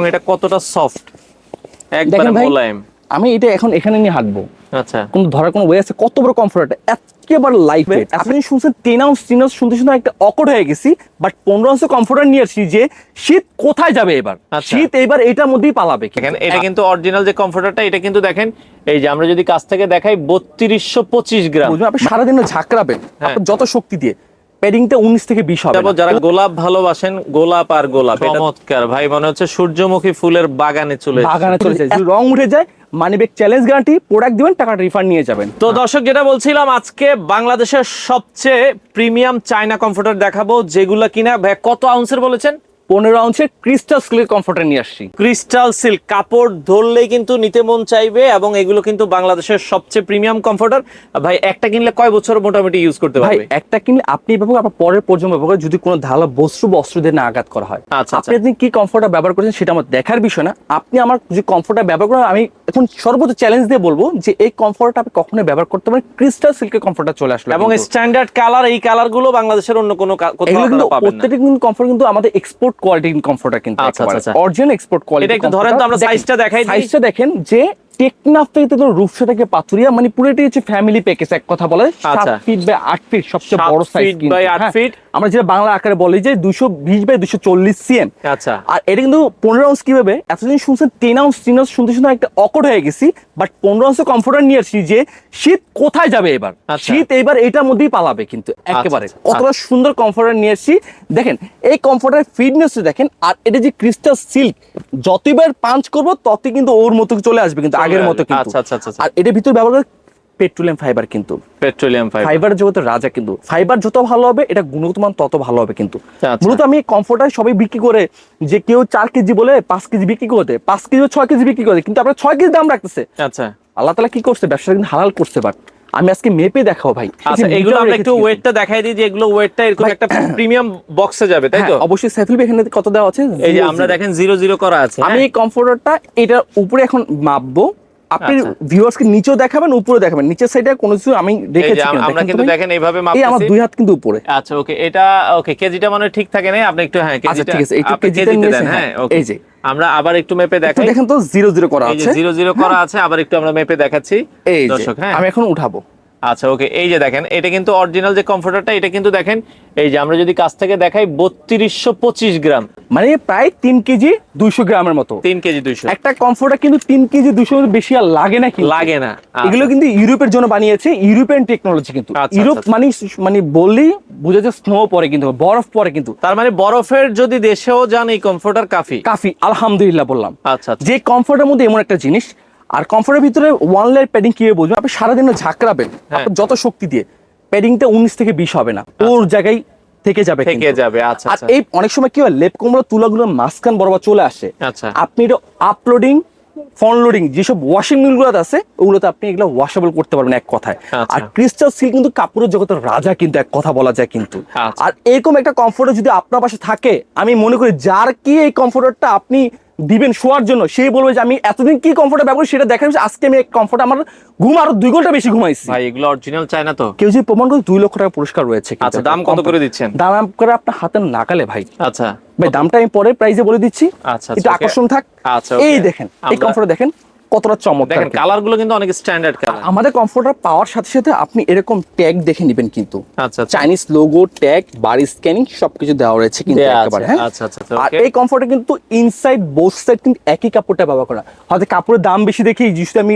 এটা কতটা সফট, একবারে মোলায়েম। আমি এটা এখন এখানে নিয়ে হাঁটবো, আচ্ছা, কিন্তু ধরার কোনো ওয়ে আছে? কত বড় কমফোর্ট, একেবারে লাইট ওয়েট। আপনি শুনছেন 10 আউন্স 3 আউন্স শুনতে শুনতে একটা অকড হয়ে গেছি, বাট 15 আউন্সের কমফোর্টার নিয়ে আসছি যে শীত কোথায় যাবে এবার। শীত এবার এটার মধ্যেই পালাবে। এটা কিন্তু অরিজিনাল যে কমফোর্টারটা, এটা কিন্তু দেখেন, এই যে আমরা যদি কাছ থেকে দেখাই 3225 গ্রাম। আপনি সারাদিন ঝাঁকড়াবেন যত শক্তি দিয়ে, প্যাডিংটা 19 থেকে 20 হবে। যারা গোলাপ ভালোবাসেন, গোলাপ আর গোলাপ, চমৎকার ভাই, মনে হচ্ছে সূর্যমুখী ফুলের বাগানে চলে যায়। রং উঠে যায়, মানিব্যাগ চ্যালেঞ্জ গ্যারান্টি, প্রোডাক্ট দিবেন, টাকা রিফান্ড নিয়ে যাবেন। তো দর্শক, যেটা বলছিলাম, আজকে বাংলাদেশের সবচেয়ে প্রিমিয়াম চায়না কমফোর্টার দেখাবো, যেগুলো কিনা ভাই কত আউন্সের বলেছেন? 15 আউন্সের ক্রিস্টাল সিল্ক কমফোর্টার নিয়ে আসছি। ক্রিস্টাল সিল্ক কাপড় ধরলেই কিন্তু নিতে মন চাইবে, এবং এগুলো কিন্তু বাংলাদেশের সবচেয়ে প্রিমিয়াম কমফোর্টার। ভাই, একটা কিনলে কয় বছর মোটামুটি ইউজ করতে পারবে? ভাই, একটা কিনলে আপনি ব্যবহার, আপনার পরের প্রজন্ম ব্যবহার, যদি কোনো ধারালো বস্তু বা অস্ত্র দিয়ে না আঘাত করা হয়। আপনি কি কমফোর্টার ব্যবহার করেছেন সেটা আমার দেখার বিষয় না। আপনি আমার যে কমফোর্টার ব্যবহার করেন, আমি এখন সর্বোচ্চ চ্যালেঞ্জ দিয়ে বলবো যে এই কমফোর্টারটা আপনি কখনোই ব্যবহার করতে পারেন। ক্রিস্টাল সিল্কের কমফোর্টার চলে আসলো, এবং স্ট্যান্ডার্ড কালার, এই কালার গুলো বাংলাদেশের অন্য কোনো কোথাও পাবেন না। প্রত্যেকটা কিন্তু কমফোর্ট কিন্তু আমাদের এক্সপোর্ট কোয়ালিটির কমফোর্টার, কিন্তু অরিজিনাল এক্সপোর্ট কোয়ালিটি। এটা একটু ধরেন তো, আমরা সাইজটা দেখাই দিই। সাইজটা দেখেন যে টেকনাফ থেকে তো রূপসা থেকে পাথুরিয়া, মানে পুরোটাই হচ্ছে ফ্যামিলি প্যাকেজ এক কথা বলে। 7 ফিট বাই 8 ফিট সবচেয়ে বড় সাইজ, কিন্তু 8 ফিট আমরা যেটা বাংলা আকারে বলি যে 220 বাই 240 সিএম। আচ্ছা, আর এটা কিন্তু 15 আউন্স কিভাবে, এতদিন শুনছেন 10 আউন্স 3 আউন্স শুনতে শুনতে একটা অকড হয়ে গেছি, বাট 15 আউন্সের কমফোর্টার নিয়ে আসছি যে শীত কোথায় যাবে এবার। শীত এবার এটার মধ্যেই পালাবে, কিন্তু একেবারে কতটা সুন্দর কমফোর্টার নিয়ে আসছি। দেখেন এই কমফোর্টারের ফিটনেস দেখেন, আর এটা যে ক্রিস্টাল সিল্ক, যতবার পাঞ্চ করবো ততই কিন্তু ওর মতো চলে আসবে, কিন্তু আগের মতো কিন্তু। আর এটার ভিতর ব্যবহার করে পেট্রোলিয়াম ফাইবার, কিন্তু পেট্রোলিয়াম ফাইবার জগতের রাজা। কিন্তু ফাইবার যত ভালো হবে, এটা গুণগত মান তত ভালো হবে। কিন্তু মূলত আমি কমফোর্টার সবাই বিক্রি করে, যে কেউ 4 কেজি বলে 5 কেজি বিক্রি করতে, 5 কেজি 6 কেজি বিক্রি করে, কিন্তু আপনার 6 কেজি দাম রাখতেছে। আচ্ছা, আল্লাহ তাআলা কি করছে, ব্যবসা কিন্তু হালাল করছে। বাট আমি আজকে মেপে দেখাবো ভাই। আচ্ছা, এগুলো আমরা একটু ওয়েটটা দেখাই দিই, যে এগুলো ওয়েটটা এরকম একটা প্রিমিয়াম বক্সে যাবে, তাই তো? অবশ্যই। সাইফুল ভাই, এখানে কত দেওয়া আছে? এই যে আমরা দেখেন 00 করা আছে। আমি এই কমফোর্টারটা এটার উপরে এখন মাপবো, আপনি ভিউয়ার্সকে নিচেও দেখাবেন, উপরেও দেখাবেন। নিচের সাইডে কোনো কিছু আমি রেখেছি, আমরা কিন্তু দেখেন এইভাবে মাপতেছি। এই আমার 2 হাত কিন্তু উপরে। আচ্ছা, ওকে, এটা ওকে, কেজিটা মানে ঠিক থাকে না, আপনি একটু কেজিটা, ঠিক আছে, একটু কেজিতে দেন। হ্যাঁ, এই যে আমরা আবার একটু মেপে দেখাই। দেখেন তো 00 করা আছে, 00 করা আছে। আবার একটু আমরা মেপে দেখাচ্ছি দর্শক। হ্যাঁ, আমি এখন উঠাবো। আচ্ছা, ওকে, এই যে দেখেন, এটা কিন্তু অরিজিনাল যে কমফোর্টারটা, এটা কিন্তু দেখেন, এই যে আমরা যদি কাছ থেকে দেখাই 3225 গ্রাম, মানে প্রায় 3 কেজি 200 গ্রামের মতো। 3 কেজি 200 একটা কমফোর্টার কিন্তু 3 কেজি 200 বেশি আর লাগে না, কিন্তু লাগে না। এগুলো কিন্তু ইউরোপের জন্য বানিয়েছে, ইউরোপিয়ান টেকনোলজি। কিন্তু ইউরোপ মানে বললেই বোঝা যায় স্নো পরে, কিন্তু বরফ পরে, কিন্তু তার মানে বরফের যদি দেশেও যান, এই কমফোর্টার কাফি। আলহামদুলিল্লাহ বললাম। আচ্ছা, যে কমফোর্টের মধ্যে এমন একটা জিনিস, আর কমফোর্টের ভিতরে ওয়ান লেয়ার প্যাডিং কিভাবে বুঝবেন? আপনি সারাদিন ঝাঁকড়াবেন যত শক্তি দিয়ে, প্যাডিংটা 19 থেকে 20 হবে না, ওর জায়গায় থেকে যাবে। আচ্ছা, আর এই অনেক সময় কি হয়, লেপ কম্বল তুলাগুলো মাঝখান বরাবর চলে আসে। আচ্ছা, আপনি এটা আপলোডিং, ফ্রন্ট লোডিং, যেসব ওয়াশিং মিলগুলো আছে, ওগুলোতে আপনি এগুলো ওয়াশেবল করতে পারবেন এক কথায়। আর ক্রিস্টাল সিল্ক কিন্তু কাপড়ের জগতের রাজা, কিন্তু এক কথা বলা যায়। কিন্তু আর এরকম একটা কমফোর্টার যদি আপনার পাশে থাকে, আমি মনে করি যার কি এই কমফোর্টারটা আপনি দিবেন শোয়ার জন্য, সেই বলবে যে আমি এতদিন কি কমফোর্টার ব্যবহার সেটা দেখার, আজকে আমি এই কমফোর্ট, আমার ঘুম আরো 2 ঘন্টা বেশি ঘুমাইছি। ভাই, এগুলো অরিজিনাল চায়না তো? কেউ যদি প্রমাণ করে 2 লক্ষ টাকা পুরস্কার রয়েছে। আচ্ছা, দাম কত করে দিচ্ছেন? দাম করে আপনার হাতের নাগালে ভাই। আচ্ছা ভাই, দামটা আমি পরে প্রাইসে বলে দিচ্ছি, একটু আকর্ষণ থাক। আচ্ছা, এই দেখেন এই কমফোর্টার দেখেন কতটা চমৎকার। দেখেন কালারগুলো কিন্তু অনেক স্ট্যান্ডার্ড কালার। আমাদের কমফোর্টার পাওয়ার সাথে সাথে আপনি এরকম ট্যাগ দেখে নেবেন, কিন্তু চাইনিজ লোগো, ট্যাগ, বার স্ক্যানিং সবকিছু দেওয়া রয়েছে, কিন্তু একেবারে। হ্যাঁ, আর এই কমফোর্টার কিন্তু ইনসাইড বোথ সাইড কিন্তু একই কাপড়টা ব্যবহার করা। হয়তো কাপড়ের দাম বেশি দেখে জিনিসটা আমি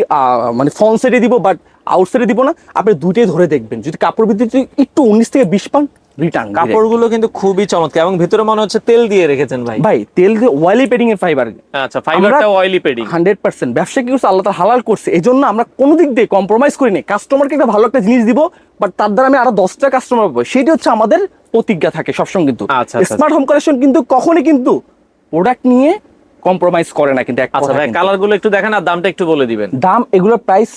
মানে ফ্রন্ট সাইডে দিব, বাট আউট সাইডে দিব না। আপনি দুইটাই ধরে দেখবেন, যদি কাপড় ভিতরে একটু 19 থেকে 20 পান রিটার্ন। কাপড়গুলো কিন্তু খুবই চমৎকার, এবং ভিতরে মনে হচ্ছে তেল দিয়ে রেখেছেন ভাই। ভাই, তেল দিয়ে অয়েলি প্যাডিং এর ফাইবার। আচ্ছা, ফাইবারটা অয়েলি প্যাডিং 100%। ব্যবসা কি করছে, আল্লাহ তাআলা হালাল করছে, এজন্য আমরা কোনো দিক দিয়ে কম্প্রোমাইজ করি না। কাস্টমারকে একটা ভালো একটা জিনিস দিব, বাট তার দ্বারা আমি আরো 10টা কাস্টমার পাবো, সেটা হচ্ছে আমাদের প্রতিজ্ঞা থাকে সবসময়। কিন্তু স্মার্ট হোম কালেকশন কিন্তু কখনই কিন্তু প্রোডাক্ট নিয়ে কম্প্রোমাইজ করে না, কিন্তু এক কথা। ভাই, কালারগুলো একটু দেখেন, আর দামটা একটু বলে দিবেন। দাম, এগুলোর প্রাইস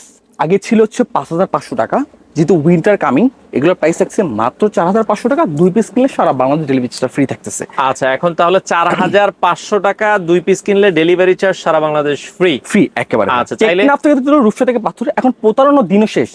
আগে ছিল হচ্ছে 5500 টাকা, যেহেতু উইন্টার কামিং, এগুলোর প্রাইস থাকছে মাত্র 4500 টাকা। 2 পিস কিনলে সারা বাংলাদেশ ডেলিভারি চার্জ ফ্রি থাকতেছে। আচ্ছা, এখন তাহলে 4500 টাকা 2 পিস কিনলে ডেলিভারি চার্জ সারা বাংলাদেশ ফ্রি একেবারে। আচ্ছা, চাইলে আপনি রূপসা থেকে পাথর, এখন প্রতারণার দিনও শেষ।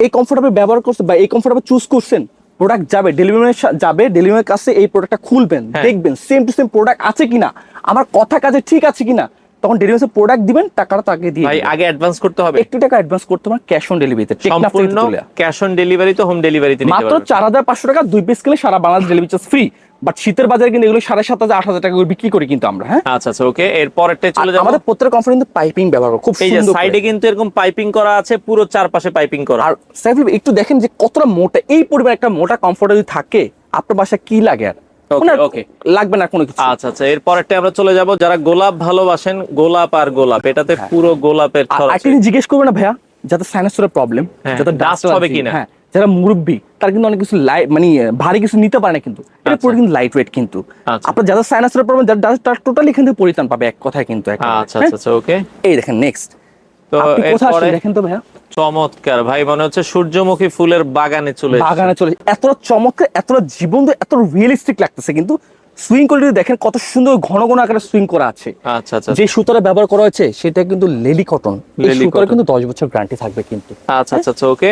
এই কমফোর্টেবল ব্যবহার করছেন বা এই কমফোর্টেবল চুজ করছেন, প্রোডাক্ট যাবে ডেলিভারি যাবে, ডেলিভারির কাছে এই প্রোডাক্টটা খুলবেন, দেখবেন সেম টু সেম প্রোডাক্ট আছে কিনা, আমার কথা কাজে ঠিক আছে কিনা, তখন ডেলিভারি প্রোডাক্ট দিবেন, টাকাটা তাকে দিয়ে ভাই আগে অ্যাডভান্স করতে হবে, একটু টাকা অ্যাডভান্স করতে হবে, ক্যাশ অন ডেলিভারিতে, সম্পূর্ণ ক্যাশ অন ডেলিভারি তো হোম ডেলিভারিতে নিতে মাত্র পারবেন 4500 টাকা 2 পিস কিনলে সারা Bangladesh delivery charge free. But শীতের বাজারে কিন্তু এগুলো 7500 8000 টাকা করে বিক্রি করি কিন্তু আমরা। হ্যাঁ আচ্ছা আচ্ছা ওকে, এর পরেরটাই চলে যাব। আমাদের প্রত্যেক কোম্পানি কিন্তু পাইপিং ব্যবহার করে খুব এই যে সুন্দর সাইডে কিন্তু এরকম পাইপিং করা আছে, পুরো চারপাশে পাইপিং করা। আর সাইফ একটু দেখেন যে কতটা মোটা, এই পরিমাণ একটা মোটা কমফোর্ট যদি থাকে আপনার বাসায় কি লাগে আর ওকে লাগবে না কোনো কিছু। আচ্ছা আচ্ছা, এর পরেরটা আমরা চলে যাব। যারা গোলাপ ভালোবাসেন, গোলাপ আর গোলাপ, এটাতে পুরো গোলাপের ছড়া। একটা জিনিস জিজ্ঞেস করবে না ভাইয়া, যাতে সাইনাসের প্রবলেম, যাতে ডাস্ট হবে কিনা, হ্যাঁ যারা মুরব্বী তারা কিন্তু অনেক কিছু মানে ভারী কিছু নিতে পারে না, কিন্তু এটা পুরো কিন্তু লাইট ওয়েট কিন্তু। আপনার যাদের সাইনাসের প্রবলেম তারা টোটালি এখান থেকে পরিত্রাণ পাবে এক কথায় কিন্তু। আচ্ছা আচ্ছা ওকে, এই দেখেন নেক্সট, তো এরপরে দেখেন তো ভাইয়া চমৎকার ভাই, মনে হচ্ছে সূর্যমুখী ফুলের বাগানে চলে এতটা চমৎকার, এতটা জীবন্ত, এত রিয়েলিস্টিক লাগতেছে কিন্তু। সুইং কোয়ালিটি দেখেন কত সুন্দর ঘন ঘন আকারে সুইং করা আছে। আচ্ছা আচ্ছা, যে সুতাটা ব্যবহার করা হয়েছে সেটা কিন্তু লেলি কটন, এই সুতার কিন্তু 10 বছর গ্যারান্টি থাকবে কিন্তু। আচ্ছা আচ্ছা ওকে,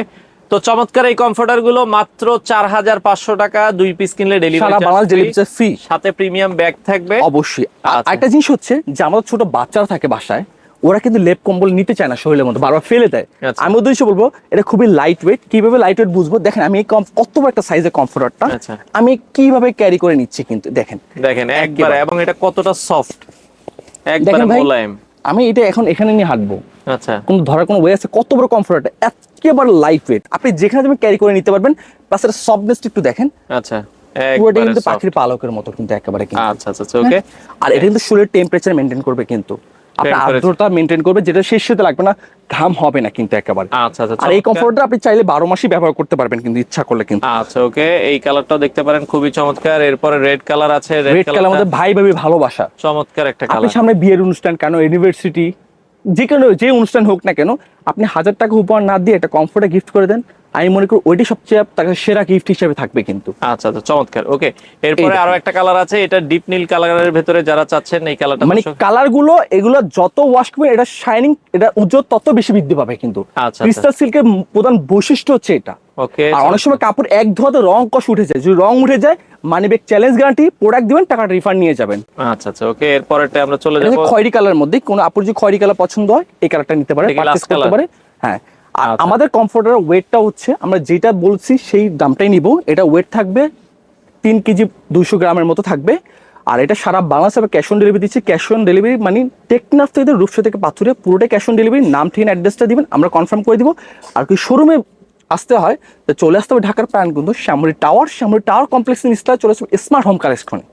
তো চমৎকার এই কমফোর্টার গুলো মাত্র 4500 টাকা, 2 পিস কিনলে ডেলিভারি সারা বাংলাদেশ ডেলিভারি চার্জ ফ্রি, সাথে প্রিমিয়াম ব্যাগ থাকবে অবশ্যই। আরেকটা জিনিস হচ্ছে যে আমাদের ছোট বাচ্চারা থাকে বাসায়, ওরা কিন্তু লেপ কম্বল নিতে চায় না শরীরের মধ্যে, বারবার ফেলে দেয়। আমি উদ্দেশ্য বলবো এটা খুবই লাইট ওয়েট। কিভাবে লাইট ওয়েট বুঝবো, দেখেন আমি কত বড় একটা সাইজের কমফোর্টারটা আমি কিভাবে ক্যারি করে নিচ্ছি কিন্তু দেখেন একবার, এবং এটা কতটা সফট, একবারে মোলায়েম। আমি এটা এখন এখানে নিয়ে হাঁটবো, আচ্ছা কোনো ধরার কোনো ওয়ে আছে? কত বড় কমফোর্টারটা, একেবারে লাইট ওয়েট, আপনি যেখানে যাবেন ক্যারি করে নিতে পারবেন। প্লাস এটা সফটনেস একটু দেখেন, আচ্ছা পুরোটা কিন্তু পাখির পালকের মতো কিন্তু একেবারে কিন্তু। আচ্ছা আচ্ছা ওকে, আর এটা কিন্তু শরীরের টেম্পারেচার মেইনটেইন করবে কিন্তু, আপনার আর্দ্রতা মেইনটেইন করবে, যেটা শেষ হতে লাগবে না, ঘাম হবে না কিন্তু একেবারে। আচ্ছা আচ্ছা, আর এই কমফোর্টটা আপনি চাইলে 12 মাসই ব্যবহার করতে পারবেন কিন্তু ইচ্ছা করলে কিন্তু। আচ্ছা ওকে, এই কালারটাও দেখতে পারেন, খুবই চমৎকার। এরপরে রেড কালার আছে, রেড কালার মধ্যে ভাই ভাবি ভালোবাসা, চমৎকার একটা কালার। আপনি সামনে বিয়ের অনুষ্ঠান কেন ইউনিভার্সিটি যে অনুষ্ঠান হোক না কেন, আপনি 1000 টাকা উপহার না দিয়ে একটা কমফোর্টে গিফট করে দেন, আমি মনে করি ওইটাই সবচেয়ে তার সেরা গিফট হিসেবে থাকবে কিন্তু। আচ্ছা আচ্ছা চমৎকার ওকে, এরপরে আরো একটা কালার আছে, এটা ডিপ নীল কালারের ভেতরে যারা চাচ্ছেন এই কালারটা, মানে কালার গুলো এগুলো যত ওয়াশ করবে এটা শাইনিং, এটা উজ্জ্বল তত বেশি বৃদ্ধি পাবে কিন্তু। ক্রিস্টাল সিল্কের প্রধান বৈশিষ্ট্য হচ্ছে এটা। ওকে, আর অনেক সময় কাপড় এক ধোয়াতে রং কষ উঠে যায়, যদি রং উঠে যায় money back challenge guarantee, product দিবেন টাকাটা রিফান্ড নিয়ে যাবেন। আচ্ছা আচ্ছা ওকে, এরপরটা আমরা চলে যাব খয়েরি কালারের মধ্যে, কোন আপুর যদি খয়েরি কালার পছন্দ হয় এই কালারটা নিতে পারে, পারচেজ করতে পারে। হ্যাঁ, আমাদের কমফোর্টারের ওয়েটটা হচ্ছে আমরা যেটা বলছি সেই দামটাই নিব। এটা ওয়েট থাকবে 3 কেজি 200 গ্রামের মতো থাকবে। আর এটা সারা বাংলাদেশে ক্যাশ অন ডেলিভারি দিচ্ছি। ক্যাশ অন ডেলিভারি মানে টেকনাফ থেকে রূপসা থেকে পাথুরে পুরোটাই ক্যাশ অন ডেলিভারি। নাম ঠিকানা অ্যাড্রেসটা দিবেন, আমরা কনফার্ম করে দিব। আর কি শোরুমে আসতে হয় তো চলে আসতে হবে ঢাকার প্রাণকেন্দ্র শ্যামলী টাওয়ার কমপ্লেক্স নিচটা চলে আসবে স্মার্ট হোম কালেকশনে।